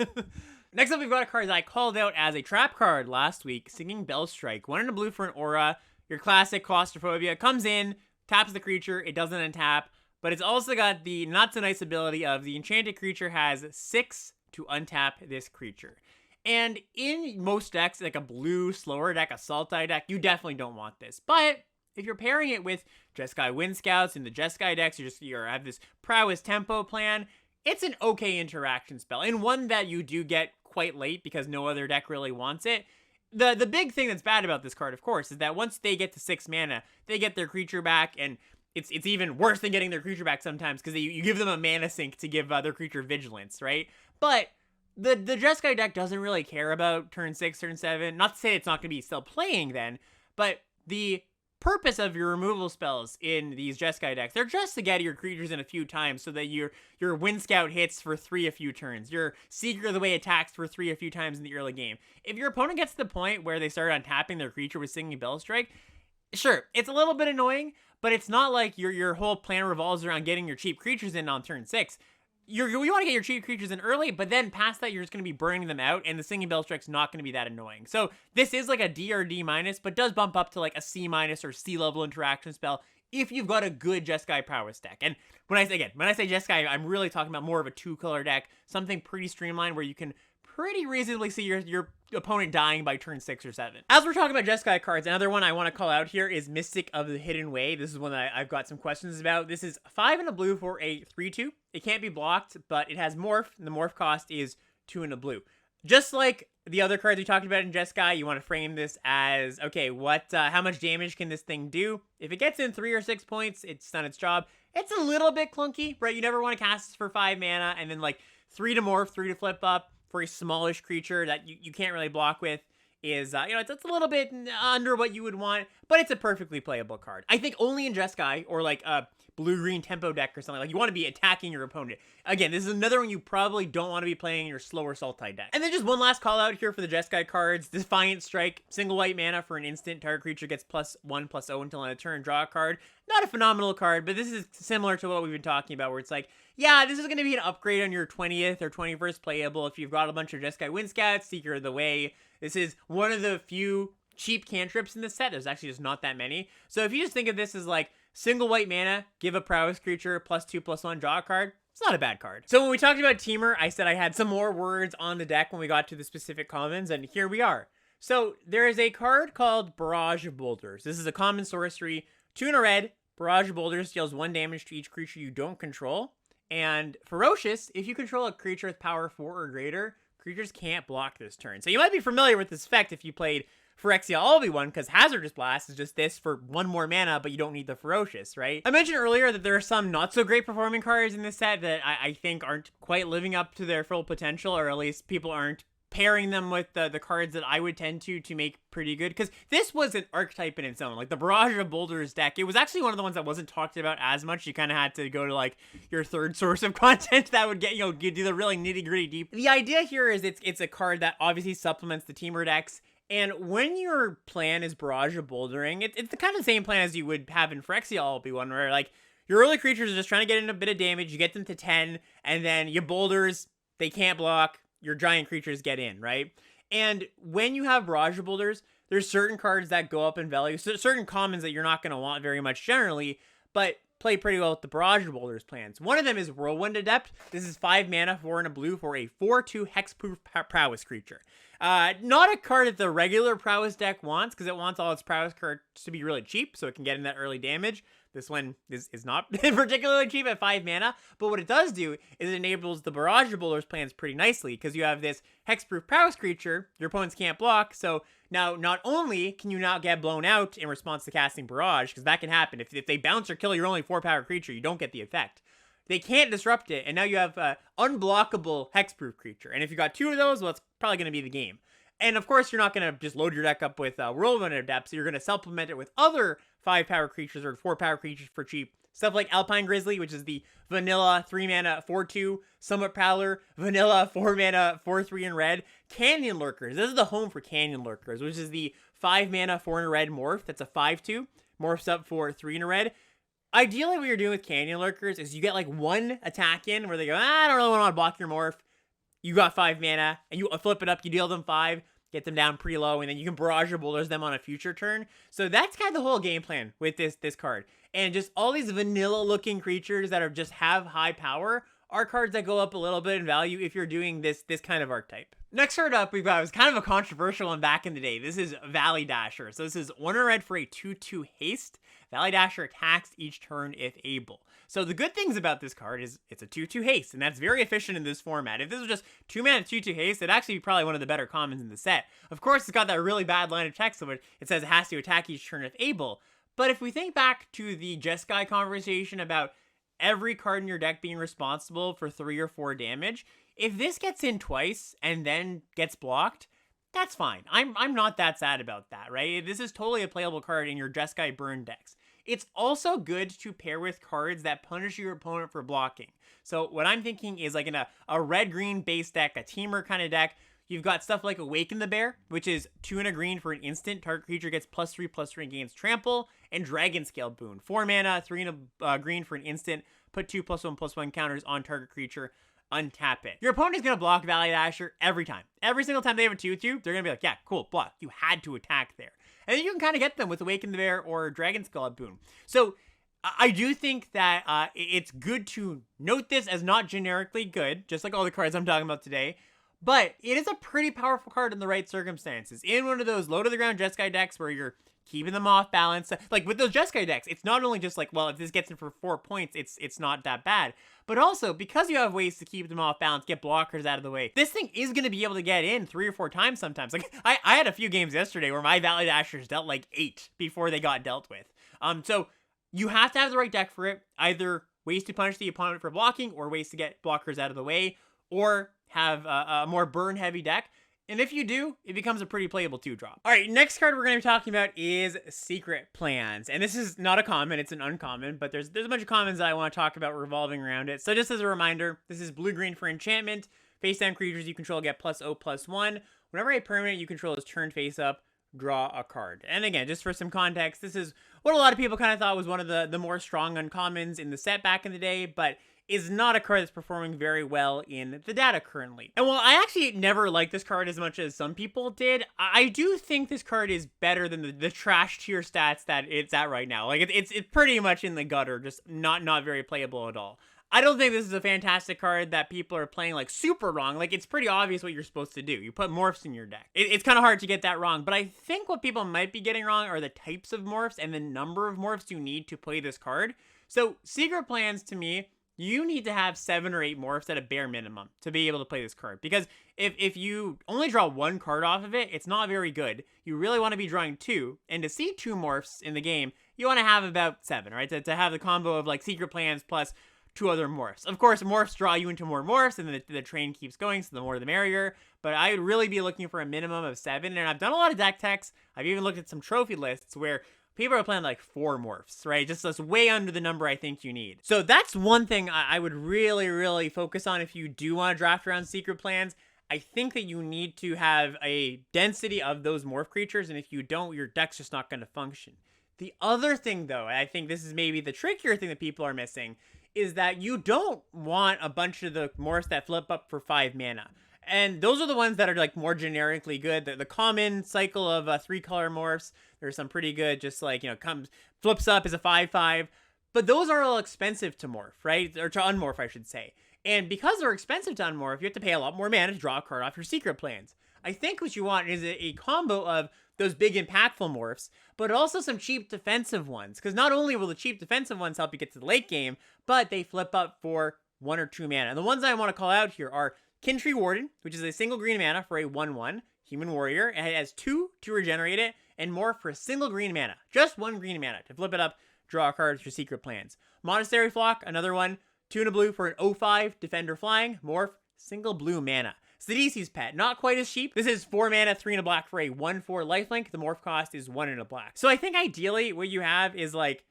Next up, we've got a card that I called out as a trap card last week, Singing Bell Strike. 1 and a blue for an aura. Your classic claustrophobia comes in, taps the creature, it doesn't untap, but it's also got the not so nice ability of the enchanted creature has 6 to untap this creature. And in most decks, like a blue, slower deck, a Sultai deck, you definitely don't want this. But if you're pairing it with Jeskai Wind Scouts and the Jeskai decks, you have this Prowess Tempo plan, it's an okay interaction spell, and one that you do get quite late because no other deck really wants it. The big thing that's bad about this card, of course, is that once they get to 6 mana, they get their creature back, and it's even worse than getting their creature back sometimes, because you give them a mana sink to give their creature vigilance, right? But the Jeskai deck doesn't really care about turn 6, turn 7. Not to say it's not going to be still playing then, but the purpose of your removal spells in these Jeskai decks, they're just to get your creatures in a few times so that your Wind Scout hits for 3 a few turns, your Seeker of the Way attacks for 3 a few times in the early game. If your opponent gets to the point where they start untapping their creature with Singing Bell Strike, sure, it's a little bit annoying, but it's not like your whole plan revolves around getting your cheap creatures in on turn 6. You want to get your cheap creatures in early, but then past that, you're just going to be burning them out, and the Singing Bell Strike's not going to be that annoying. So this is like a D or D-, but does bump up to like a C- or C-level interaction spell if you've got a good Jeskai Prowess deck. And when I say Jeskai, I'm really talking about more of a 2-color deck, something pretty streamlined where you can pretty reasonably see your opponent dying by turn 6 or 7. As we're talking about Jeskai cards, another one I want to call out here is Mystic of the Hidden Way. This is one that I've got some questions about. This is 5 and a blue for a 3/2. It can't be blocked, but it has morph, and the morph cost is 2 and a blue. Just like the other cards we talked about in Jeskai, you want to frame this as, okay, how much damage can this thing do? If it gets in 3 or 6 points, it's done its job. It's a little bit clunky, right? You never want to cast this for 5 mana, and then like 3 to morph, 3 to flip up, for a smallish creature that you can't really block with is, it's a little bit under what you would want, but it's a perfectly playable card. I think only in Jeskai or like a blue-green tempo deck or something, like you want to be attacking your opponent. Again, this is another one you probably don't want to be playing in your slower Sultai deck. And then just one last call out here for the Jeskai cards. Defiant Strike, single white mana for an instant. Target creature gets +1/+0 until end of turn, draw a card. Not a phenomenal card, but this is similar to what we've been talking about, where it's like, yeah, this is going to be an upgrade on your 20th or 21st playable if you've got a bunch of Jeskai Wind Scouts, Seeker of the Way. This is one of the few cheap cantrips in this set. There's actually just not that many. So if you just think of this as like single white mana, give a prowess creature +2/+1, draw a card, it's not a bad card. So when we talked about Teamer, I said I had some more words on the deck when we got to the specific commons, and here we are. So there is a card called Barrage of Boulders. This is a common sorcery, 2 and a red. Barrage of Boulders deals 1 damage to each creature you don't control. And Ferocious, if you control a creature with power 4 or greater, creatures can't block this turn. So you might be familiar with this effect if you played Phyrexia Alvi1, because Hazardous Blast is just this for 1 more mana, but you don't need the Ferocious, right? I mentioned earlier that there are some not so great performing cards in this set that I think aren't quite living up to their full potential, or at least people aren't pairing them with the cards that I would tend to make pretty good, because this was an archetype in its own. Like the Barrage of Boulders deck, it was actually one of the ones that wasn't talked about as much. You kind of had to go to like your third source of content that would get, give you the really nitty gritty deep. The idea here is it's a card that obviously supplements the teamer decks. And when your plan is Barrage of Bouldering, it's the kind of same plan as you would have in Phyrexial LP1, where like your early creatures are just trying to get in a bit of damage, you get them to 10, and then your boulders, they can't block, your giant creatures get in, right? And when you have Barrage of Boulders, there's certain cards that go up in value, so certain commons that you're not going to want very much generally, but play pretty well with the Barrage of Boulders plans. One of them is Whirlwind Adept. This is 5 mana, 4 and a blue for a 4/2 hexproof prowess creature. Not a card that the regular prowess deck wants, because it wants all its prowess cards to be really cheap, so it can get in that early damage. This one is not particularly cheap at 5 mana, but what it does do is it enables the Barrage of Boulders plans pretty nicely, because you have this hexproof prowess creature, your opponents can't block, so now not only can you not get blown out in response to casting Barrage, because that can happen, if they bounce or kill your only 4-power creature, you don't get the effect. They can't disrupt it, and now you have an unblockable hexproof creature, and if you got 2 of those, well, it's probably going to be the game. And of course, you're not going to just load your deck up with Whirlwind Adept, so you're going to supplement it with other 5-power creatures or 4-power creatures for cheap. Stuff like Alpine Grizzly, which is the vanilla 3-mana 4/2 Summit Prowler, vanilla 4-mana 4/3 in red. Canyon Lurkers. This is the home for Canyon Lurkers, which is the 5-mana 4 in a red morph. That's a 5/2. Morphs up for 3 in a red. Ideally, what you're doing with Canyon Lurkers is you get like one attack in where they go, I don't really want to block your morph. You got 5 mana, and you flip it up, you deal them 5, get them down pretty low, and then you can Barrage of Boulders them on a future turn. So that's kind of the whole game plan with this card. And just all these vanilla-looking creatures that are just have high power are cards that go up a little bit in value if you're doing this kind of archetype. Next card up, we've got, it was kind of a controversial one back in the day. This is Valley Dasher. So this is 1 red for a 2/2 haste. Valley Dasher attacks each turn if able. So the good things about this card is it's a 2/2 haste, and that's very efficient in this format. If this was just 2 mana 2/2 haste, it'd actually be probably one of the better commons in the set. Of course, it's got that really bad line of text, so it says it has to attack each turn if able. But if we think back to the Jeskai conversation about every card in your deck being responsible for 3 or 4 damage, if this gets in twice and then gets blocked, that's fine. I'm not that sad about that, right? This is totally a playable card in your Jeskai burn decks. It's also good to pair with cards that punish your opponent for blocking. So what I'm thinking is like in a red-green base deck, a teamer kind of deck, you've got stuff like Awaken the Bear, which is 2 and a green for an instant. Target creature gets +3/+3 and gains trample, and Dragon Scale Boon. 4 mana, 3 and a green for an instant. Put 2 +1/+1 counters on target creature. Untap it. Your opponent is going to block Valley Dasher every time. Every single time they have a 2/2, they're going to be like, yeah, cool, block. You had to attack there. And then you can kind of get them with Awaken the Bear or Dragon Skull Boon. So I do think that it's good to note this as not generically good, just like all the cards I'm talking about today. But it is a pretty powerful card in the right circumstances. In one of those low-to-the-ground Jeskai decks where you're keeping them off balance. Like with those Jeskai decks, it's not only just like, well, if this gets in for 4 points, it's not that bad. But also, because you have ways to keep them off balance, get blockers out of the way, this thing is going to be able to get in 3 or 4 times sometimes. Like, I had a few games yesterday where my Valley Dashers dealt like 8 before they got dealt with. So you have to have the right deck for it. Either ways to punish the opponent for blocking, or ways to get blockers out of the way, or have a more burn-heavy deck. And if you do, it becomes a pretty playable 2-drop. All right, next card we're going to be talking about is Secret Plans. And this is not a common, it's an uncommon, but there's a bunch of commons that I want to talk about revolving around it. So just as a reminder, this is blue-green for enchantment. Face-down creatures you control get +0/+1. Whenever a permanent you control is turned face-up, draw a card. And again, just for some context, this is what a lot of people kind of thought was one of the more strong uncommons in the set back in the day, but is not a card that's performing very well in the data currently. And while I actually never liked this card as much as some people did, I do think this card is better than the trash tier stats that it's at right now. Like, it's pretty much in the gutter, just not very playable at all. I don't think this is a fantastic card that people are playing like super wrong. Like, it's pretty obvious what you're supposed to do. You put morphs in your deck. It's kind of hard to get that wrong, but I think what people might be getting wrong are the types of morphs and the number of morphs you need to play this card. So Secret Plans, to me, you need to have 7 or 8 morphs at a bare minimum to be able to play this card. Because if you only draw 1 card off of it, it's not very good. You really want to be drawing 2. And to see 2 morphs in the game, you want to have about 7, right? To have the combo of like Secret Plans plus two other morphs. Of course, morphs draw you into more morphs, and the train keeps going, so the more the merrier. But I would really be looking for a minimum of 7, and I've done a lot of deck techs. I've even looked at some trophy lists where people are playing like 4 morphs, right? Just that's way under the number I think you need. So that's one thing I would really, really focus on if you do want to draft around secret plans. I think that you need to have a density of those morph creatures, and if you don't, your deck's just not going to function. The other thing, though, and I think this is maybe the trickier thing that people are missing, is that you don't want a bunch of the morphs that flip up for 5 mana. And those are the ones that are like more generically good. The common cycle of 3-color morphs, there's some pretty good, just like, flips up as a 5/5. But those are all expensive to morph, right? Or to unmorph, I should say. And because they're expensive to unmorph, you have to pay a lot more mana to draw a card off your secret plans. I think what you want is a combo of those big impactful morphs, but also some cheap defensive ones. Because not only will the cheap defensive ones help you get to the late game, but they flip up for 1 or 2 mana. And the ones I want to call out here are Kintree Warden, which is a single green mana for a 1/1 human warrior, and it has 2 to regenerate it, and morph for a single green mana. Just 1 green mana to flip it up, draw a card with your secret plans. Monastery Flock, another one, 2 and a blue for an 0/5 defender flying, morph, single blue mana. Sidisi's Pet, not quite as cheap. This is 4 mana, 3 and a black for a 1/4 lifelink. The morph cost is 1 and a black. So I think ideally what you have is like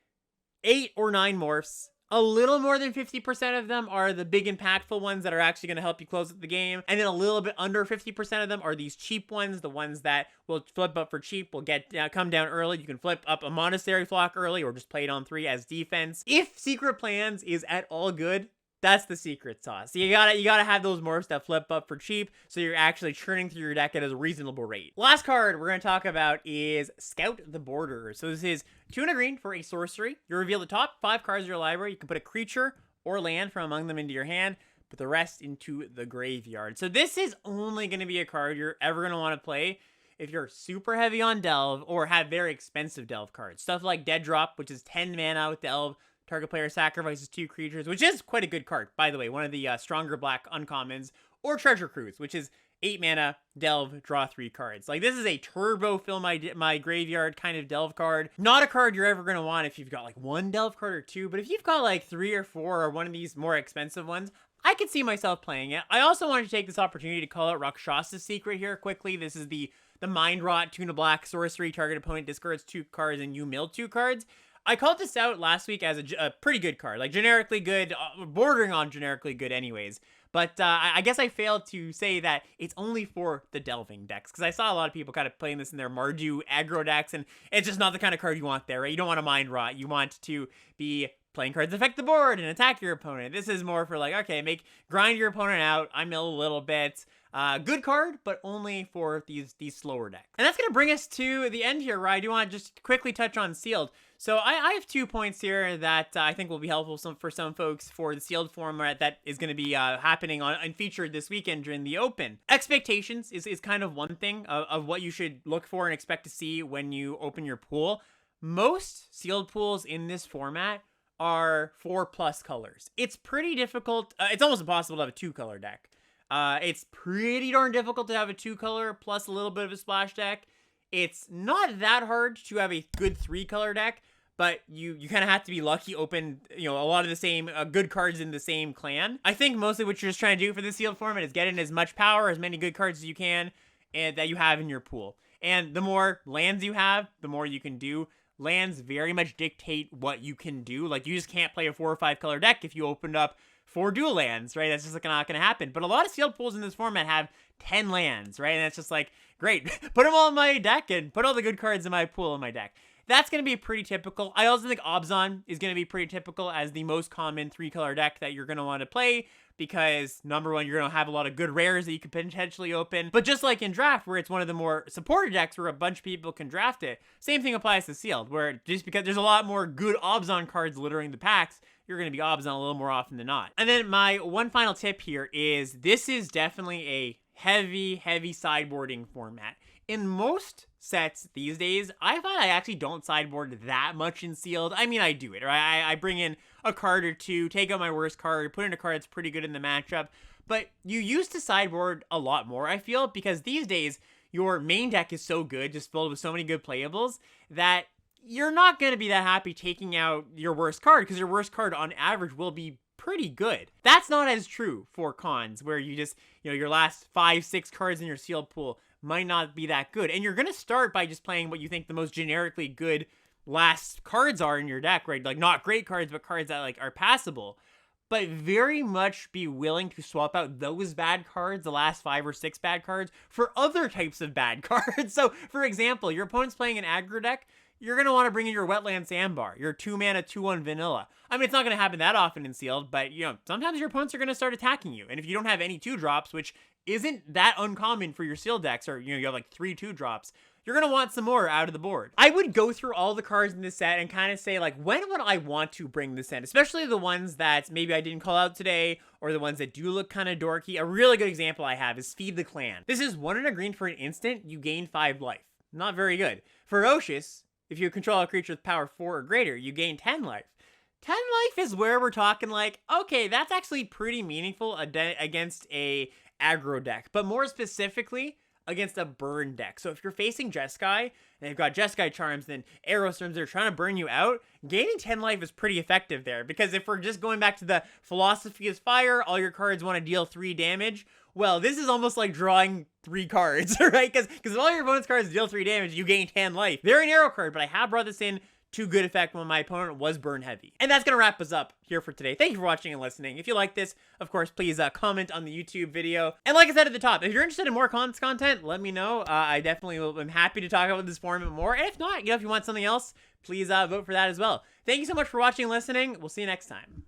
8 or 9 morphs. A little more than 50% of them are the big impactful ones that are actually going to help you close up the game. And then a little bit under 50% of them are these cheap ones, the ones that will flip up for cheap, will come down early. You can flip up a Monastery Flock early or just play it on 3 as defense. If Secret Plans is at all good, that's the secret sauce. You gotta have those morphs that flip up for cheap, so you're actually churning through your deck at a reasonable rate. Last card we're gonna talk about is Scout the Border. So this is 2 and a green for a sorcery. You reveal the top 5 cards of your library. You can put a creature or land from among them into your hand, put the rest into the graveyard. So this is only gonna be a card you're ever gonna want to play if you're super heavy on Delve or have very expensive Delve cards. Stuff like Dead Drop, which is 10 mana with Delve. Target player sacrifices 2 creatures, which is quite a good card, by the way. One of the stronger black uncommons. Or Treasure Cruise, which is 8 mana, Delve, draw 3 cards. Like, this is a turbo fill my graveyard kind of Delve card. Not a card you're ever going to want if you've got like 1 Delve card or 2, but if you've got like 3 or 4 or one of these more expensive ones, I could see myself playing it. I also wanted to take this opportunity to call out Rakshasa's Secret here quickly. This is the Mind Rot 2 and a black sorcery. Target opponent discards 2 cards and you mill 2 cards. I called this out last week as a pretty good card, like generically good, bordering on generically good anyways. But I guess I failed to say that it's only for the delving decks, because I saw a lot of people kind of playing this in their Mardu aggro decks, and it's just not the kind of card you want there, right? You don't want to Mind Rot. You want to be playing cards that affect the board and attack your opponent. This is more for like, okay, grind your opponent out. I mill a little bit. Good card, but only for these slower decks. And that's going to bring us to the end here, where I do want to just quickly touch on Sealed. So I have 2 points here that I think will be helpful for some folks for the Sealed format that is going to be happening and featured this weekend during the Open. Expectations is kind of one thing of what you should look for and expect to see when you open your pool. Most Sealed pools in this format are 4+ colors. It's pretty difficult. It's almost impossible to have a 2-color deck. It's pretty darn difficult to have a 2-color plus a little bit of a splash deck. It's not that hard to have a good 3-color deck, but you kind of have to be lucky, open, a lot of the same good cards in the same clan. I think mostly what you're just trying to do for the Sealed format is get in as much power, as many good cards as you can, and that you have in your pool. And the more lands you have, the more you can do. Lands very much dictate what you can do. Like, you just can't play a 4 or 5-color deck if you opened up 4 dual lands, right? That's just like not going to happen. But a lot of Sealed pools in this format have 10 lands, right? And it's just like, great, put them all in my deck and put all the good cards in my pool in my deck. That's going to be pretty typical. I also think Abzan is going to be pretty typical as the most common 3-color deck that you're going to want to play, because number one, you're going to have a lot of good rares that you could potentially open. But just like in Draft, where it's one of the more supported decks where a bunch of people can draft it, same thing applies to Sealed, where just because there's a lot more good Abzan cards littering the packs, you're going to be Abzan a little more often than not. And then my one final tip here is this is definitely a heavy sideboarding format. In most sets these days, I find I actually don't sideboard that much in Sealed. I mean, I do it, right? I bring in a card or 2, take out my worst card, put in a card that's pretty good in the matchup. But you used to sideboard a lot more, I feel, because these days, your main deck is so good, just filled with so many good playables, that you're not going to be that happy taking out your worst card, because your worst card on average will be pretty good. That's not as true for cons, where you just, your last 5-6 cards in your sealed pool might not be that good. And you're going to start by just playing what you think the most generically good last cards are in your deck, right? Like, not great cards, but cards that, like, are passable. But very much be willing to swap out those bad cards, the last 5 or 6 bad cards, for other types of bad cards. So, for example, your opponent's playing an aggro deck, you're going to want to bring in your Wetland Sandbar, your 2-mana, 2-1 vanilla. I mean, it's not going to happen that often in Sealed, but, sometimes your opponents are going to start attacking you. And if you don't have any 2-drops, which isn't that uncommon for your Sealed decks, or, you have like 3 2-drops, you're going to want some more out of the board. I would go through all the cards in this set and kind of say, like, when would I want to bring this in? Especially the ones that maybe I didn't call out today, or the ones that do look kind of dorky. A really good example I have is Feed the Clan. This is 1 and a green for an instant, you gain 5 life. Not very good. Ferocious, if you control a creature with power 4 or greater, you gain 10 life. 10 life is where we're talking like, okay, that's actually pretty meaningful against a aggro deck. But more specifically, against a burn deck. So if you're facing Jeskai, and they've got Jeskai charms, then Arrow Storms are trying to burn you out, gaining 10 life is pretty effective there. Because if we're just going back to the philosophy is fire, all your cards want to deal 3 damage, well, this is almost like drawing 3 cards, right? Because if all your opponent's cards deal 3 damage, you gain 10 life. They're an arrow card, but I have brought this in to good effect when my opponent was burn heavy. And that's going to wrap us up here for today. Thank you for watching and listening. If you like this, of course, please comment on the YouTube video. And like I said at the top, if you're interested in more cons content, let me know. I definitely am happy to talk about this format more. And if not, if you want something else, please vote for that as well. Thank you so much for watching and listening. We'll see you next time.